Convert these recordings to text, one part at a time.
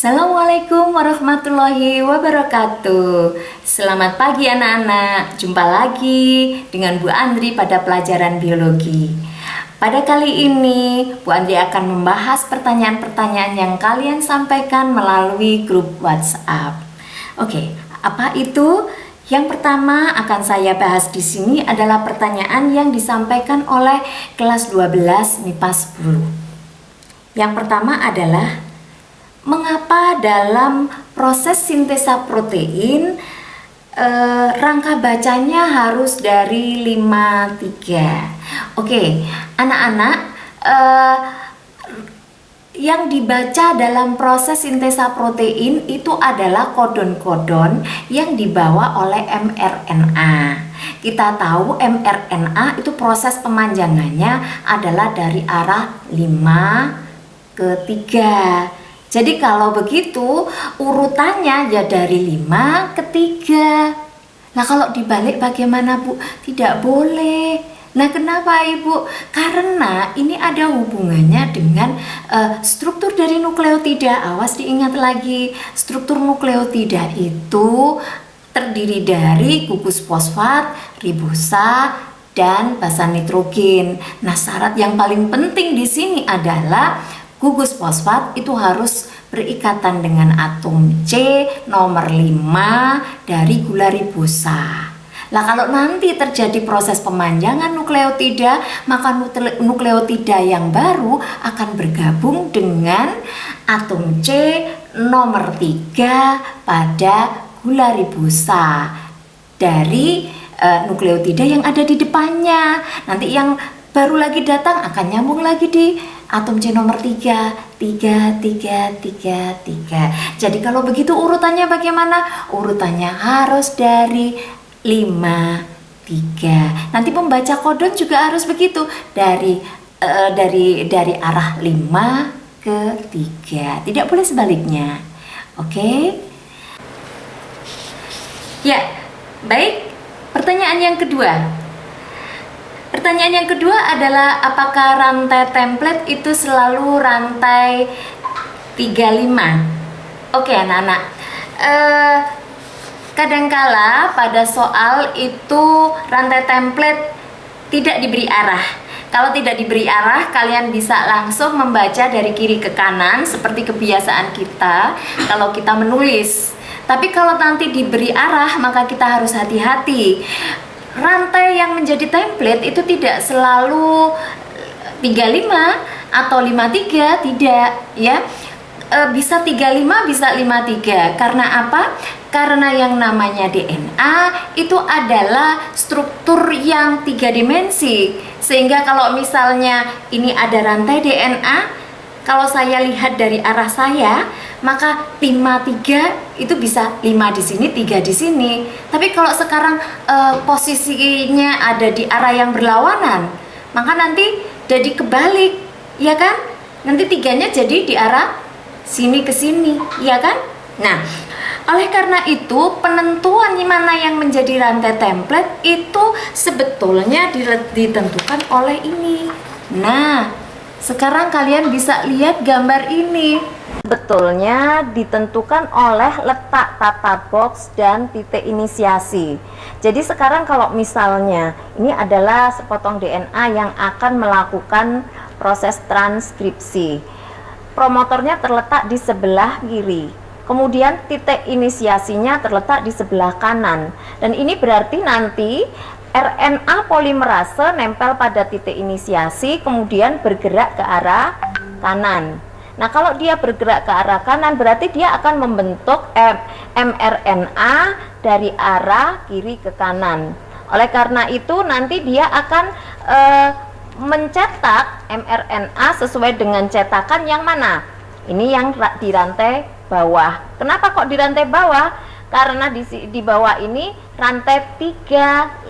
Assalamualaikum warahmatullahi wabarakatuh. Selamat pagi anak-anak. Jumpa lagi dengan Bu Andri pada pelajaran biologi. Pada kali ini Bu Andri akan membahas pertanyaan-pertanyaan yang kalian sampaikan melalui grup WhatsApp. Oke, apa itu? Yang pertama akan saya bahas di sini adalah pertanyaan yang disampaikan oleh kelas 12 MIPA 10. Yang pertama adalah mengapa dalam proses sintesa protein rangka bacanya harus dari 53? Oke, anak-anak, yang dibaca dalam proses sintesa protein itu adalah kodon-kodon yang dibawa oleh mRNA. Kita tahu mRNA itu proses pemanjangannya adalah dari arah 5 ke 3. Jadi kalau begitu urutannya ya dari 5 ke 3. Nah kalau dibalik bagaimana Bu? Tidak boleh. Nah kenapa Ibu? Karena ini ada hubungannya dengan struktur dari nukleotida. Awas diingat lagi, struktur nukleotida itu terdiri dari gugus fosfat, ribosa, dan basa nitrogen. Nah syarat yang paling penting di sini adalah gugus fosfat itu harus berikatan dengan atom C nomor 5 dari gula ribosa. Nah kalau nanti terjadi proses pemanjangan nukleotida, maka nukleotida yang baru akan bergabung dengan atom C nomor 3 pada gula ribosa dari nukleotida yang ada di depannya. Nanti yang baru lagi datang akan nyambung lagi di atom C nomor 3. Jadi kalau begitu urutannya bagaimana? Urutannya harus dari 5, 3. Nanti pembaca kodon juga harus begitu, dari arah 5 ke 3. Tidak boleh sebaliknya. Oke? Ya, baik. Pertanyaan yang kedua. Pertanyaan yang kedua adalah apakah rantai template itu selalu rantai 35? Oke anak-anak, kadangkala pada soal itu rantai template tidak diberi arah. Kalau tidak diberi arah, kalian bisa langsung membaca dari kiri ke kanan seperti kebiasaan kita kalau kita menulis. Tapi kalau nanti diberi arah, maka kita harus hati-hati. Rantai yang menjadi template itu tidak selalu 35 atau 53, tidak ya. Bisa 35, bisa 53. Karena apa? Karena yang namanya DNA itu adalah struktur yang 3 dimensi. Sehingga kalau misalnya ini ada rantai DNA, kalau saya lihat dari arah saya, maka 53 itu bisa 5 di sini, 3 di sini. Tapi kalau sekarang posisinya ada di arah yang berlawanan, maka nanti jadi kebalik, ya kan? Nanti 3-nya jadi di arah sini ke sini, ya kan? Nah, oleh karena itu penentuan mana yang menjadi rantai template itu sebetulnya ditentukan oleh ini. Nah, sekarang kalian bisa lihat gambar ini. Betulnya ditentukan oleh letak tata box dan titik inisiasi. Jadi sekarang kalau misalnya ini adalah sepotong DNA yang akan melakukan proses transkripsi. Promotornya terletak di sebelah kiri. Kemudian titik inisiasinya terletak di sebelah kanan. Dan ini berarti nanti RNA polimerase nempel pada titik inisiasi kemudian bergerak ke arah kanan. Nah kalau dia bergerak ke arah kanan berarti dia akan membentuk mRNA dari arah kiri ke kanan. Oleh karena itu nanti dia akan mencetak mRNA sesuai dengan cetakan yang mana? Ini yang di rantai bawah. Kenapa kok di rantai bawah? Karena di bawah ini rantai 35.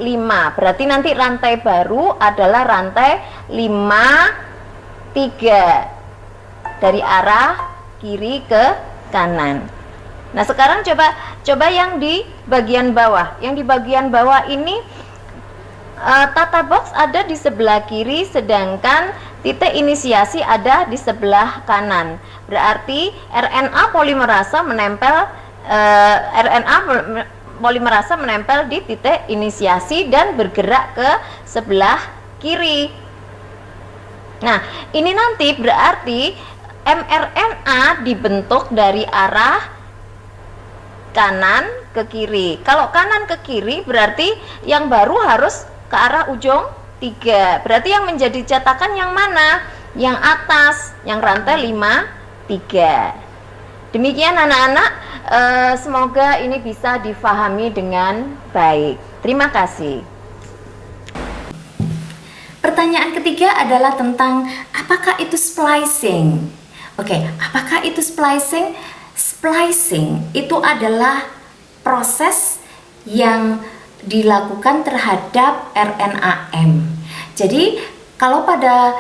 Berarti nanti rantai baru adalah rantai 53 dari arah kiri ke kanan. Nah, sekarang coba yang di bagian bawah. Yang di bagian bawah ini tata box ada di sebelah kiri, sedangkan titik inisiasi ada di sebelah kanan. Berarti RNA polimerase menempel di titik inisiasi dan bergerak ke sebelah kiri. Nah, ini nanti berarti mRNA dibentuk dari arah kanan ke kiri. Kalau kanan ke kiri berarti yang baru harus ke arah ujung 3. Berarti yang menjadi cetakan yang mana? Yang atas, yang rantai 5, 3. Demikian anak-anak, semoga ini bisa difahami dengan baik. Terima kasih. Pertanyaan ketiga adalah tentang apakah itu splicing? Oke, apakah itu splicing? Splicing itu adalah proses yang dilakukan terhadap RNA-M. Jadi kalau pada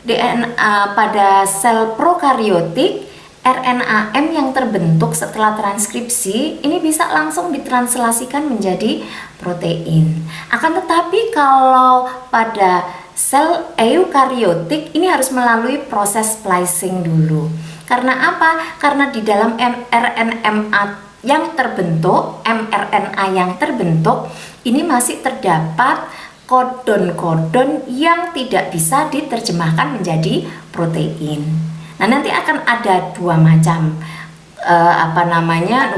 DNA pada sel prokariotik, RNA-M yang terbentuk setelah transkripsi ini bisa langsung ditranslasikan menjadi protein. Akan tetapi kalau pada sel eukariotik ini harus melalui proses splicing dulu. Karena apa? Karena di dalam mRNA yang terbentuk, mRNA yang terbentuk ini masih terdapat kodon-kodon yang tidak bisa diterjemahkan menjadi protein. Nah, nanti akan ada dua macam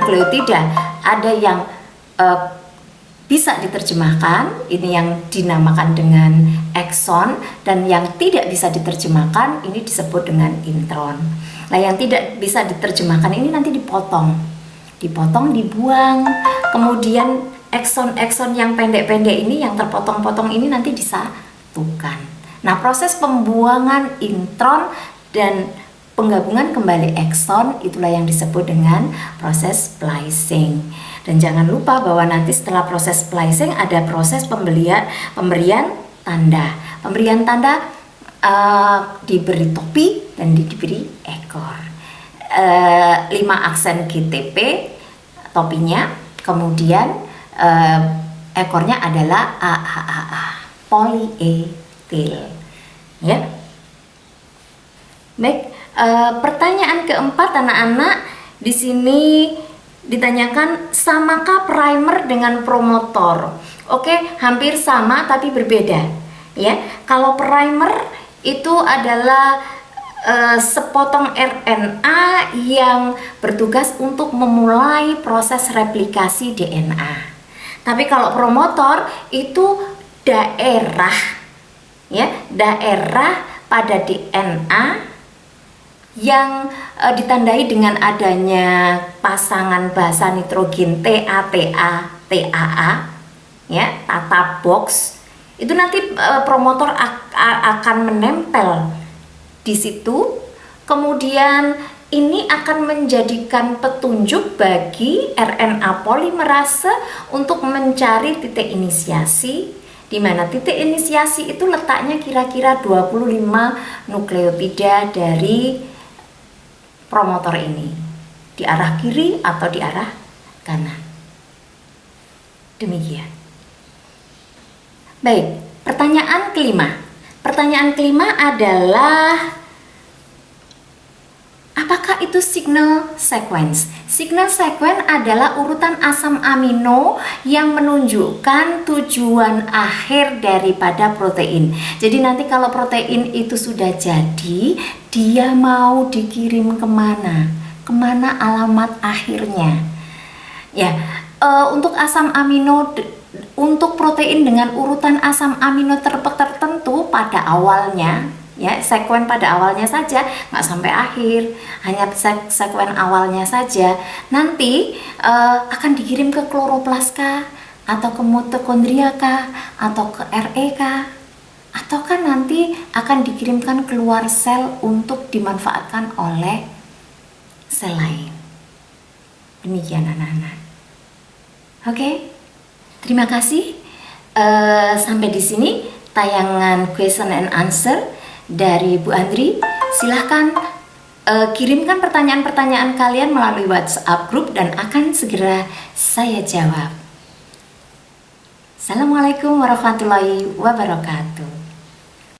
nukleotida. Ada yang bisa diterjemahkan, ini yang dinamakan dengan ekson, dan yang tidak bisa diterjemahkan ini disebut dengan intron. Nah, yang tidak bisa diterjemahkan ini nanti dipotong, dibuang, kemudian ekson-ekson yang pendek-pendek ini, yang terpotong-potong ini nanti disatukan. Nah, proses pembuangan intron dan penggabungan kembali ekson itulah yang disebut dengan proses splicing. Dan jangan lupa bahwa nanti setelah proses splicing ada proses pemberian tanda. Pemberian tanda diberi topi dan diberi ekor. 5 aksen GTP topinya, kemudian ekornya adalah AAAA, polietil. Ya. Baik, pertanyaan keempat anak-anak, di sini ditanyakan samakah primer dengan promotor? Oke, hampir sama tapi berbeda. Ya, kalau primer itu adalah sepotong RNA yang bertugas untuk memulai proses replikasi DNA. Tapi kalau promotor itu daerah pada DNA yang ditandai dengan adanya pasangan basa nitrogen TAA, ya, tata box. Itu nanti promotor akan menempel di situ, kemudian ini akan menjadikan petunjuk bagi RNA polimerase untuk mencari titik inisiasi, di mana titik inisiasi itu letaknya kira-kira 25 nukleotida dari promotor ini, di arah kiri atau di arah kanan. Demikian. Baik, pertanyaan kelima. Pertanyaan kelima adalah apakah itu signal sequence? Signal sequence adalah urutan asam amino yang menunjukkan tujuan akhir daripada protein. Jadi nanti kalau protein itu sudah jadi, dia mau dikirim kemana? Kemana alamat akhirnya? Ya, untuk asam amino, untuk protein dengan urutan asam amino tertentu pada awalnya, ya, sekuen pada awalnya saja, nggak sampai akhir, hanya sekuen awalnya saja, nanti akan dikirim ke kloroplas kah, atau ke mitokondria kah, atau ke RE kah, atau kan nanti akan dikirimkan keluar sel untuk dimanfaatkan oleh sel lain. Demikian anak-anak. Oke, terima kasih. Sampai di sini tayangan question and answer dari Bu Andri. Silahkan kirimkan pertanyaan-pertanyaan kalian melalui WhatsApp group dan akan segera saya jawab. Assalamualaikum warahmatullahi wabarakatuh.